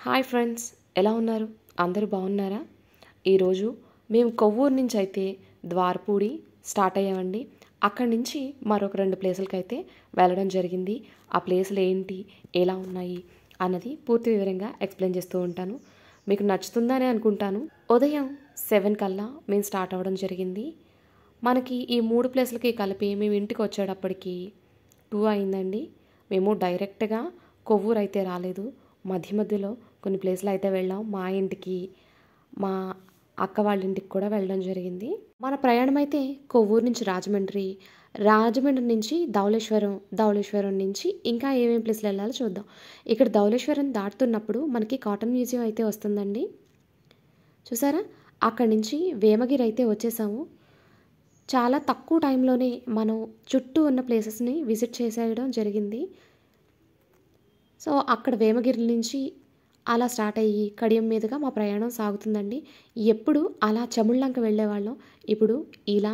Hi friends, ఎలా ఉన్నారు? అందరూ బాగున్నారా? ఈరోజు మేము కొవ్వూరు నుంచి అయితే ద్వారపూడి స్టార్ట్ అయ్యామండి. అక్కడి నుంచి మరొక 2 ప్లేసులకి అయితే వెళ్ళడం జరిగింది. ఆ ప్లేసులు ఏంటి, ఎలా ఉన్నాయి అన్నది పూర్తి వివరంగా ఎక్స్ప్లెయిన్ చేస్తూ ఉంటాను. మీకు నచ్చుతుందని అనుకుంటాను. ఉదయం 7 కల్లా మేము స్టార్ట్ అవ్వడం జరిగింది. మనకి ఈ 3 ప్లేసులకి కలిపి మేము ఇంటికి వచ్చేటప్పటికి 2 అయిందండి. మేము డైరెక్ట్గా కొవ్వూరు అయితే రాలేదు. మధ్యలో కొన్ని ప్లేసులు అయితే వెళ్ళాం. మా ఇంటికి, మా అక్క వాళ్ళ ఇంటికి కూడా వెళ్ళడం జరిగింది. మన ప్రయాణం అయితే కొవ్వూరు నుంచి రాజమండ్రి నుంచి ధవళేశ్వరం నుంచి ఇంకా ఏమేమి ప్లేసులు వెళ్ళాలో చూద్దాం. ఇక్కడ ధవళేశ్వరం దాటుతున్నప్పుడు మనకి కాటన్ మ్యూజియం అయితే వస్తుందండి. చూసారా? అక్కడి నుంచి వేమగిరి అయితే వచ్చేసాము. చాలా తక్కువ టైంలోనే మనం చుట్టూ ఉన్న ప్లేసెస్ని విజిట్ చేసేయడం జరిగింది. సో అక్కడ వేమగిరి నుంచి అలా స్టార్ట్ అయ్యి కడియం మీదుగా మా ప్రయాణం సాగుతుందండి. ఎప్పుడు అలా చముళ్ళంక వెళ్ళేవాళ్ళం, ఇప్పుడు ఇలా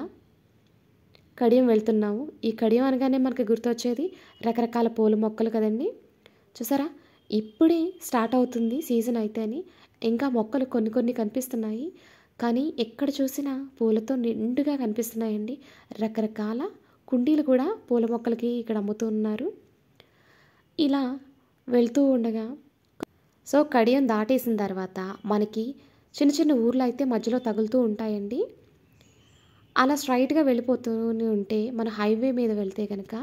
కడియం వెళ్తున్నాము. ఈ కడియం అనగానే మనకి గుర్తొచ్చేది రకరకాల పూల మొక్కలు కదండి. చూసారా? ఇప్పుడే స్టార్ట్ అవుతుంది సీజన్ అయితే అని. ఇంకా మొక్కలు కొన్ని కనిపిస్తున్నాయి, కానీ ఎక్కడ చూసినా పూలతో నిండుగా కనిపిస్తున్నాయండి. రకరకాల కుండీలు కూడా పూల మొక్కలకి ఇక్కడ అమ్ముతూ ఉన్నారు. ఇలా వెళ్తూ ఉండగా సో కడియం దాటేసిన తర్వాత మనకి చిన్న చిన్న ఊర్లు అయితే మధ్యలో తగులుతూ ఉంటాయండి. అలా స్ట్రైట్గా వెళ్ళిపోతూనే ఉంటే మన హైవే మీద వెళ్తే కనుక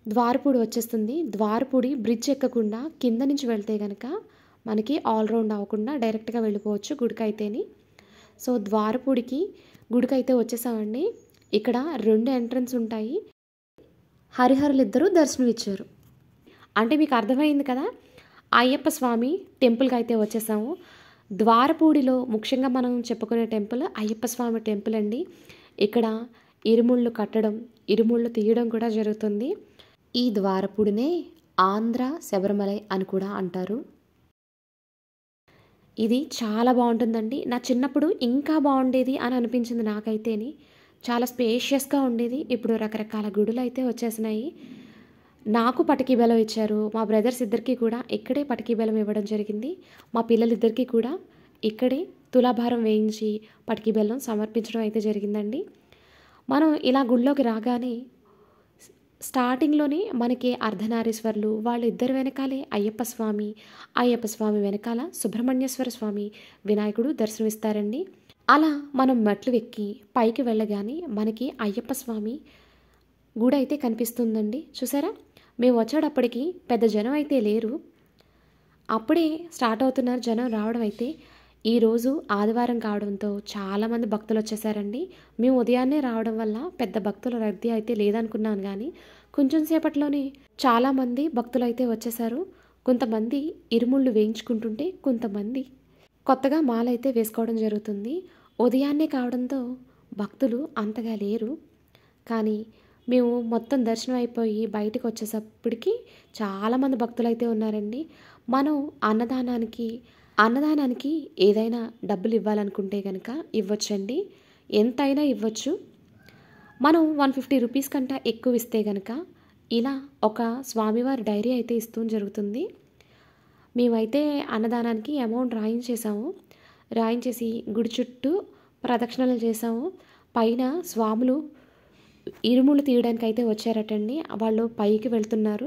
ద్వారపూడి వచ్చేస్తుంది. ద్వారపూడి బ్రిడ్జ్ ఎక్కకుండా కింద నుంచి వెళ్తే కనుక మనకి ఆల్రౌండ్ అవ్వకుండా డైరెక్ట్గా వెళ్ళిపోవచ్చు గుడికైతేని. సో ద్వారపూడికి గుడికైతే వచ్చేసామండి. ఇక్కడ 2 ఎంట్రన్స్ ఉంటాయి. హరిహరులు ఇద్దరు దర్శనం ఇచ్చారు అంటే మీకు అర్థమైంది కదా. అయ్యప్ప స్వామి టెంపుల్కి అయితే వచ్చేసాము. ద్వారపూడిలో ముఖ్యంగా మనం చెప్పుకునే టెంపుల్ అయ్యప్ప స్వామి టెంపుల్ అండి. ఇక్కడ ఇరుముళ్ళు కట్టడం, ఇరుముళ్ళు తీయడం కూడా జరుగుతుంది. ఈ ద్వారపూడినే ఆంధ్ర శబరిమలై అని కూడా అంటారు. ఇది చాలా బాగుంటుందండి. నా చిన్నప్పుడు ఇంకా బాగుండేది అని అనిపించింది నాకైతేని. చాలా స్పేషియస్గా ఉండేది. ఇప్పుడు రకరకాల గుడులు అయితే వచ్చేసినాయి. నాకు పటికీ బెల్లం ఇచ్చారు. మా బ్రదర్స్ ఇద్దరికి కూడా ఇక్కడే పటికీ బెల్లం ఇవ్వడం జరిగింది. మా పిల్లలిద్దరికీ కూడా ఇక్కడే తులాభారం వేయించి పటికీ బెల్లం సమర్పించడం అయితే జరిగిందండి. మనం ఇలా గుళ్ళోకి రాగానే స్టార్టింగ్లోనే మనకి అర్ధనారీశ్వరులు వాళ్ళిద్దరు వెనకాలే అయ్యప్ప స్వామి వెనకాల సుబ్రహ్మణ్యేశ్వర స్వామి వినాయకుడు దర్శనమిస్తారండి. అలా మనం మెట్లు ఎక్కి పైకి వెళ్ళగానే మనకి అయ్యప్ప స్వామి గుడి అయితే కనిపిస్తుందండి. చూసారా? మేము వచ్చేటప్పటికి పెద్ద జనం అయితే లేరు, అప్పుడే స్టార్ట్ అవుతున్నారు జనం రావడం అయితే. ఈరోజు ఆదివారం కావడంతో చాలామంది భక్తులు వచ్చేసారండి. మేము ఉదయాన్నే రావడం వల్ల పెద్ద భక్తుల రద్దీ అయితే లేదనుకున్నాను, కానీ కొంచెం సేపట్లోనే చాలామంది భక్తులు అయితే వచ్చేసారు. కొంతమంది ఇరుముళ్ళు వేయించుకుంటుంటే కొంతమంది కొత్తగా మాల అయితే వేసుకోవడం జరుగుతుంది. ఉదయాన్నే కావడంతో భక్తులు అంతగా లేరు, కానీ మేము మొత్తం దర్శనం అయిపోయి బయటకు వచ్చేసప్పటికి చాలామంది భక్తులు అయితే ఉన్నారండి. మనం అన్నదానానికి ఏదైనా డబ్బులు ఇవ్వాలనుకుంటే కనుక ఇవ్వచ్చండి, ఎంతైనా ఇవ్వచ్చు. మనం 150 రూపీస్ కంటే ఎక్కువ ఇస్తే కనుక ఇలా ఒక స్వామివారి డైరీ అయితే ఇస్తూ జరుగుతుంది. మేమైతే అన్నదానానికి అమౌంట్ రాయించేసి గుడి చుట్టూ ప్రదక్షిణలు చేసాము. పైన స్వాములు ఇరుముళ్ళు తీయడానికి అయితే వచ్చారటండి. వాళ్ళు పైకి వెళ్తున్నారు.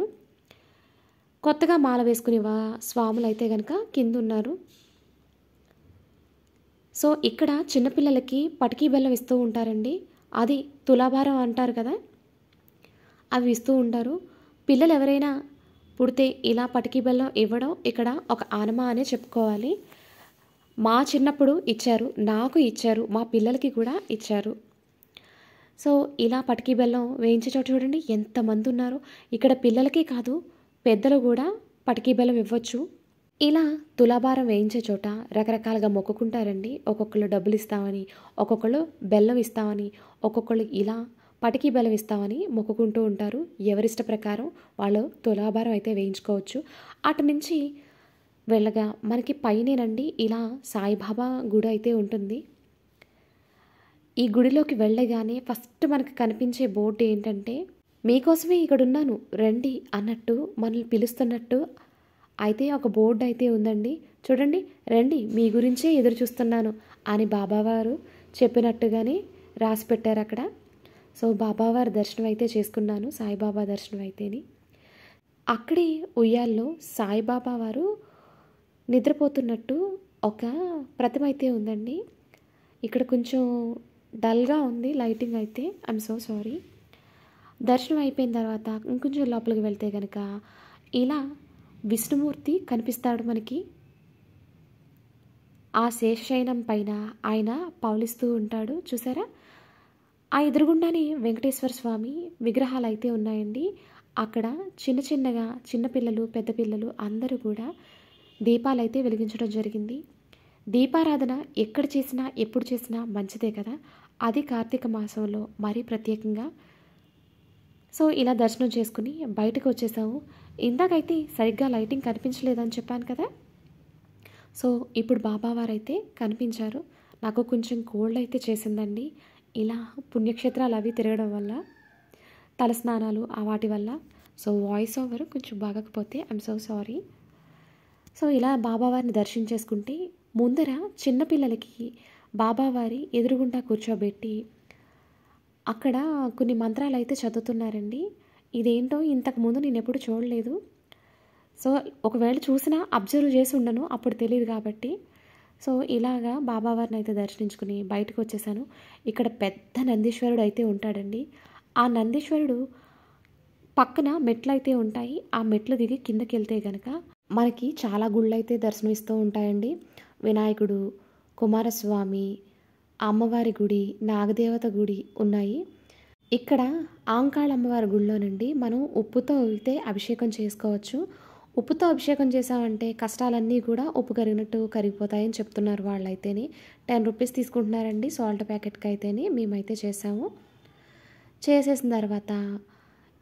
కొత్తగా మాల వేసుకునే స్వాములు అయితే కనుక కింద ఉన్నారు. సో ఇక్కడ చిన్నపిల్లలకి పటికీ బెల్లం ఇస్తూ ఉంటారండి. అది తులాభారం అంటారు కదా, అవి ఇస్తూ ఉంటారు. పిల్లలు ఎవరైనా పుడితే ఇలా పటికీ బెల్లం ఇవ్వడం ఇక్కడ ఒక ఆనమా అనే చెప్పుకోవాలి. మా చిన్నప్పుడు ఇచ్చారు, నాకు ఇచ్చారు, మా పిల్లలకి కూడా ఇచ్చారు. సో ఇలా పటికీ బెల్లం వేయించే చోట చూడండి ఎంతమంది ఉన్నారో. ఇక్కడ పిల్లలకే కాదు పెద్దలు కూడా పటికీ బెల్లం ఇవ్వచ్చు. ఇలా తులాభారం వేయించే చోట రకరకాలుగా మొక్కుకుంటారండి. ఒక్కొక్కళ్ళు డబ్బులు ఇస్తామని, ఒక్కొక్కళ్ళు బెల్లం ఇస్తామని, ఒక్కొక్కళ్ళు ఇలా పటికీ బెల్లం ఇస్తామని మొక్కుకుంటూ ఉంటారు. ఎవరిష్ట ప్రకారం వాళ్ళు తులాభారం అయితే వేయించుకోవచ్చు. అటు నుంచి వెళ్ళగా మనకి పైనేనండి ఇలా సాయిబాబా గుడి అయితే ఉంటుంది. ఈ గుడిలోకి వెళ్ళగానే ఫస్ట్ మనకు కనిపించే బోర్డు ఏంటంటే, మీకోసమే ఇక్కడున్నాను రండి అన్నట్టు మనల్ని పిలుస్తున్నట్టు అయితే ఒక బోర్డు అయితే ఉందండి, చూడండి, రండి మీ గురించే ఎదురు చూస్తున్నాను అని బాబావారు చెప్పినట్టుగానే రాసి పెట్టారు అక్కడ. సో బాబావారి దర్శనం అయితే చేసుకున్నాను, సాయిబాబా దర్శనం అయితేని. అక్కడే ఉయ్యాల్లో సాయిబాబా వారు నిద్రపోతున్నట్టు ఒక ప్రతిమ అయితే ఉందండి. ఇక్కడ కొంచెం డల్గా ఉంది లైటింగ్ అయితే, ఐఎమ్ సో సారీ. దర్శనం అయిపోయిన తర్వాత ఇంకొంచెం లోపలికి వెళ్తే కనుక ఇలా విష్ణుమూర్తి కనిపిస్తాడు మనకి. ఆ శేషశయనం పైన ఆయన పౌలిస్తూ ఉంటాడు, చూసారా? ఆ ఎదురుగుండానే వెంకటేశ్వర స్వామి విగ్రహాలు అయితే ఉన్నాయండి. అక్కడ చిన్న చిన్నగా చిన్నపిల్లలు పెద్ద పిల్లలు అందరూ కూడా దీపాలు అయితే వెలిగించడం జరిగింది. దీపారాధన ఎక్కడ చేసినా ఎప్పుడు చేసినా మంచిదే కదా, అది కార్తీక మాసంలో మరీ ప్రత్యేకంగా. సో ఇలా దర్శనం చేసుకుని బయటకు వచ్చేసాము. ఇందాకైతే సరిగ్గా లైటింగ్ కనిపించలేదని చెప్పాను కదా. సో ఇప్పుడు బాబావారు అయితే కనిపించారు. నాకు కొంచెం కోల్డ్ అయితే చేసిందండి, ఇలా పుణ్యక్షేత్రాలు అవి తిరగడం వల్ల, తలస్నానాలు వాటి వల్ల. సో వాయిస్ ఓవర్ కొంచెం బాగకపోతే ఐఎమ్ సో సారీ. సో ఇలా బాబావారిని దర్శించేసుకుంటే ముందర చిన్నపిల్లలకి బాబావారి ఎదురుగుండా కూర్చోబెట్టి అక్కడ కొన్ని మంత్రాలు అయితే చదువుతున్నారండి. ఇదేంటో ఇంతకుముందు నేను ఎప్పుడు చూడలేదు. సో ఒకవేళ చూసినా అబ్జర్వ్ చేసి ఉండను, అప్పుడు తెలియదు కాబట్టి. సో ఇలాగా బాబావారిని అయితే దర్శించుకుని బయటకు వచ్చేసాను. ఇక్కడ పెద్ద నందీశ్వరుడు అయితే ఉంటాడండి. ఆ నందీశ్వరుడు పక్కన మెట్లు అయితే ఉంటాయి. ఆ మెట్లు దిగి కిందకి వెళ్తే కనుక మనకి చాలా గుళ్ళు అయితే దర్శనమిస్తూ ఉంటాయండి. వినాయకుడు, కుమారస్వామి, అమ్మవారి గుడి, నాగదేవత గుడి ఉన్నాయి. ఇక్కడ ఆంకాళ అమ్మవారి గుడిలోనండి మనం ఉప్పుతో అయితే అభిషేకం చేసుకోవచ్చు. ఉప్పుతో అభిషేకం చేసామంటే కష్టాలన్నీ కూడా ఉప్పు కరిగినట్టు కరిగిపోతాయని చెప్తున్నారు వాళ్ళైతేనే. 10 రూపీస్ తీసుకుంటున్నారండి సాల్ట్ ప్యాకెట్కి అయితేనే. మేమైతే చేసాము. చేసేసిన తర్వాత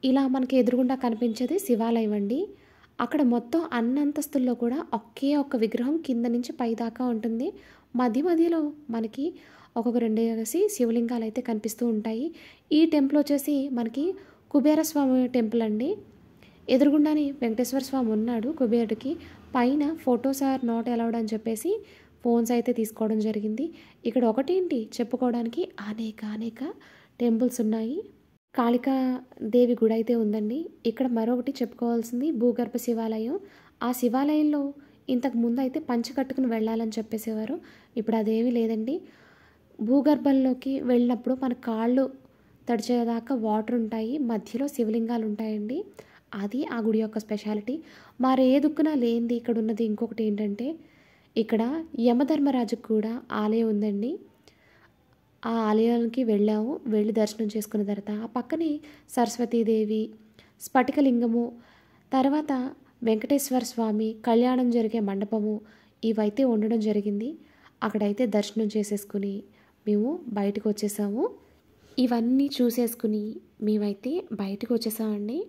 ఇలా మనకి ఎదురుగుండా కనిపించేది శివాలయం అండి. అక్కడ మొత్తం అన్నంతస్తుల్లో కూడా ఒకే ఒక్క విగ్రహం కింద నుంచి పై దాకా ఉంటుంది. మధ్య మధ్యలో మనకి ఒక్కొక్క 2 శివలింగాలు అయితే కనిపిస్తూ ఉంటాయి. ఈ టెంపుల్ వచ్చేసి మనకి కుబేరస్వామి టెంపుల్ అండి. ఎదురుగుండానే వెంకటేశ్వర స్వామి ఉన్నాడు కుబేరుడికి. పైన ఫొటోస్ ఆర్ నాట్ అలౌడ్ అని చెప్పేసి ఫోన్స్ అయితే తీసుకోవడం జరిగింది. ఇక్కడ ఒకటేంటి చెప్పుకోవడానికి అనేక టెంపుల్స్ ఉన్నాయి. కాళికా దేవి గుడి అయితే ఉందండి. ఇక్కడ మరొకటి చెప్పుకోవాల్సింది భూగర్భ శివాలయం. ఆ శివాలయంలో ఇంతకు ముందు అయితే పంచె కట్టుకుని వెళ్ళాలని చెప్పేసేవారు. ఇప్పుడు అదేమీ లేదండి. భూగర్భంలోకి వెళ్ళినప్పుడు మన కాళ్ళు తడిచేదాకా వాటర్ ఉంటాయి, మధ్యలో శివలింగాలు ఉంటాయండి. అది ఆ గుడి యొక్క స్పెషాలిటీ. మరే దుక్కున లేనిది ఇక్కడ ఉన్నది ఇంకొకటి ఏంటంటే, ఇక్కడ యమధర్మరాజుకు కూడా ఆలయం ఉందండి. ఆ ఆలయానికి వెళ్ళాము. వెళ్ళి దర్శనం చేసుకున్న తర్వాత ఆ పక్కనే సరస్వతీదేవి, స్ఫటికలింగము, తర్వాత వెంకటేశ్వర స్వామి కళ్యాణం జరిగే మండపము ఇవైతే ఉండడం జరిగింది. అక్కడైతే దర్శనం చేసేసుకుని మేము బయటకు వచ్చేసాము. ఇవన్నీ చూసేసుకుని మేమైతే బయటకు వచ్చేసామండి.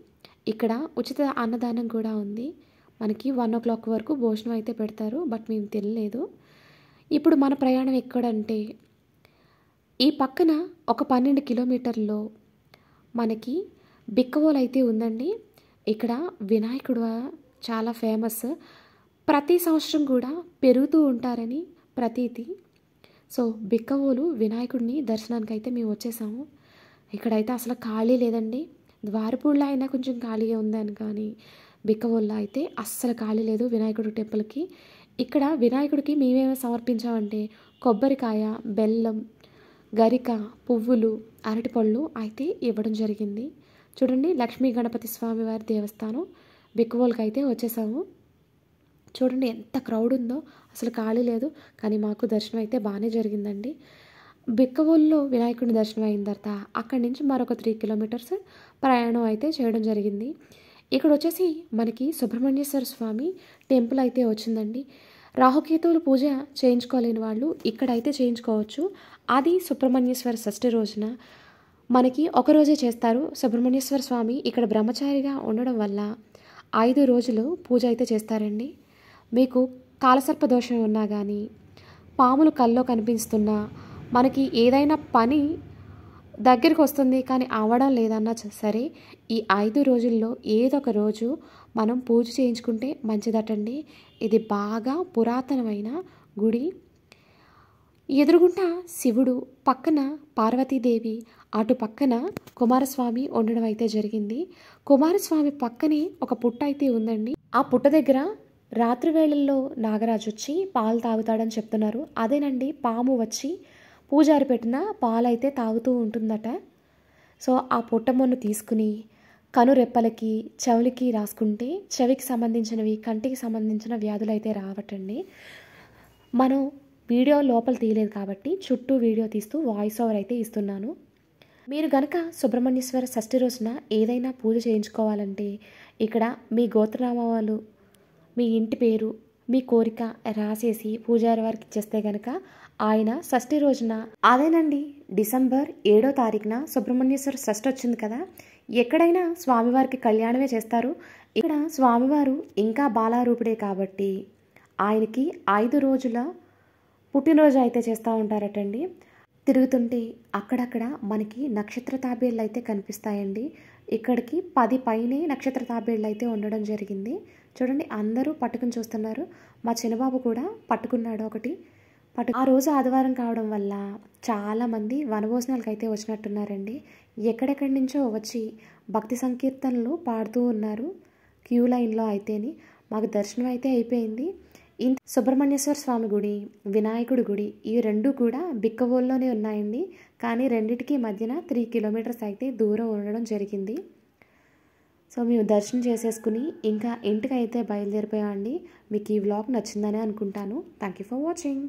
ఇక్కడ ఉచిత అన్నదానం కూడా ఉంది. మనకి 1 o'clock వరకు భోజనం అయితే పెడతారు, బట్ మేము తినలేదు. ఇప్పుడు మన ప్రయాణం ఎక్కడంటే ఈ పక్కన ఒక 12 కిలోమీటర్లో మనకి బిక్కవోలు అయితే ఉందండి. ఇక్కడ వినాయకుడు చాలా ఫేమస్. ప్రతి సంవత్సరం కూడా పెరుగుతూ ఉంటారని ప్రతీతి. సో బిక్కవోలు వినాయకుడిని దర్శనానికి అయితే మేము వచ్చేసాము. ఇక్కడైతే అసలు ఖాళీ లేదండి. ద్వారపూడిలో అయినా కొంచెం ఖాళీగా ఉందని, కానీ బిక్కవోల్లో అయితే అస్సలు ఖాళీ లేదు వినాయకుడి టెంపుల్కి. ఇక్కడ వినాయకుడికి మేమేమో సమర్పించామంటే కొబ్బరికాయ, బెల్లం, గరిక, పువ్వులు, అరటిపళ్ళు అయితే ఇవ్వడం జరిగింది. చూడండి, లక్ష్మీ గణపతి స్వామి వారి దేవస్థానం బిక్కవోలుకి అయితే వచ్చేసాము. చూడండి ఎంత క్రౌడ్ ఉందో, అసలు ఖాళీ లేదు. కానీ మాకు దర్శనం అయితే బాగానే జరిగిందండి. బిక్కవోలులో వినాయకుడి దర్శనం అయిన తర్వాత అక్కడి నుంచి మరొక 3 kilometers ప్రయాణం అయితే చేయడం జరిగింది. ఇక్కడ వచ్చేసి మనకి సుబ్రహ్మణ్యేశ్వర స్వామి టెంపుల్ అయితే వచ్చిందండి. రాహుకేతువుల పూజ చేయించుకోలేని వాళ్ళు ఇక్కడైతే చేయించుకోవచ్చు. అది సుబ్రహ్మణ్యేశ్వర షష్ఠి రోజున మనకి ఒకరోజే చేస్తారు. సుబ్రహ్మణ్యేశ్వర స్వామి ఇక్కడ బ్రహ్మచారిగా ఉండడం వల్ల 5 రోజులు పూజ అయితే చేస్తారండి. మీకు కాలసర్ప దోషం ఉన్నా కానీ, పాములు కల్లో కనిపిస్తున్నా, మనకి ఏదైనా పని దగ్గరికి వస్తుంది కానీ అవ్వడం లేదన్నా సరే, ఈ 5 రోజుల్లో ఏదో ఒక రోజు మనం పూజ చేయించుకుంటే మంచిదటండి. ఇది బాగా పురాతనమైన గుడి. ఎదురుగుంటా శివుడు, పక్కన పార్వతీదేవి, అటు పక్కన కుమారస్వామి ఉండడం అయితే జరిగింది. కుమారస్వామి పక్కనే ఒక పుట్ట అయితే ఉందండి. ఆ పుట్ట దగ్గర రాత్రి వేళల్లో నాగరాజు వచ్చి పాలు తాగుతాడని చెప్తున్నారు. అదేనండి, పాము వచ్చి పూజారి పెట్టిన పాలు అయితే తాగుతూ ఉంటుందట. సో ఆ పుట్టమ్మను తీసుకుని కనురెప్పలకి, చెవులకి రాసుకుంటే చెవికి సంబంధించినవి, కంటికి సంబంధించిన వ్యాధులు అయితే రావటండి. మనం వీడియో లోపల తీయలేదు కాబట్టి చుట్టూ వీడియో తీస్తూ వాయిస్ ఓవర్ అయితే ఇస్తున్నాను. మీరు గనక సుబ్రహ్మణ్యేశ్వర షష్ఠి రోజున ఏదైనా పూజ చేయించుకోవాలంటే ఇక్కడ మీ గోత్రనామాలు, మీ ఇంటి పేరు, మీ కోరిక రాసేసి పూజారి వారికి ఇచ్చేస్తే గనక ఆయన షష్ఠి రోజున, అదేనండి డిసెంబర్ 7వ తారీఖున సుబ్రహ్మణ్యేశ్వర షష్ఠి వచ్చింది కదా, ఎక్కడైనా స్వామివారికి కళ్యాణమే చేస్తారు. ఇక్కడ స్వామివారు ఇంకా బాలారూపుడే కాబట్టి ఆయనకి 5 రోజుల పుట్టినరోజు అయితే చేస్తూ ఉంటారటండి. తిరుగుతుంటే అక్కడక్కడ మనకి నక్షత్ర తాబేళ్ళు అయితే కనిపిస్తాయండి. ఇక్కడికి 10 పైనే నక్షత్ర తాబేళ్ళు అయితే ఉండడం జరిగింది. చూడండి, అందరూ పట్టుకుని చూస్తున్నారు. మా చిన్నబాబు కూడా పట్టుకున్నాడు ఒకటి. ఆ రోజు ఆదివారం కావడం వల్ల చాలామంది వనభోజనాలకు అయితే వచ్చినట్టున్నారండి. ఎక్కడెక్కడి నుంచో వచ్చి భక్తి సంకీర్తనలు పాడుతూ ఉన్నారు క్యూ లైన్లో అయితేని. మాకు దర్శనం అయితే అయిపోయింది. సుబ్రహ్మణ్యేశ్వర స్వామి గుడి, వినాయకుడి గుడి, ఈ రెండు కూడా బిక్కవోల్లోనే ఉన్నాయండి. కానీ రెండిటికి మధ్యన 3 కిలోమీటర్స్ అయితే దూరం ఉండడం జరిగింది. సో మేము దర్శనం చేసేసుకుని ఇంకా ఇంటికి అయితే బయలుదేరిపోయామండి. మీకు ఈ వ్లాగ్ నచ్చిందనే అనుకుంటాను. Thank you for watching.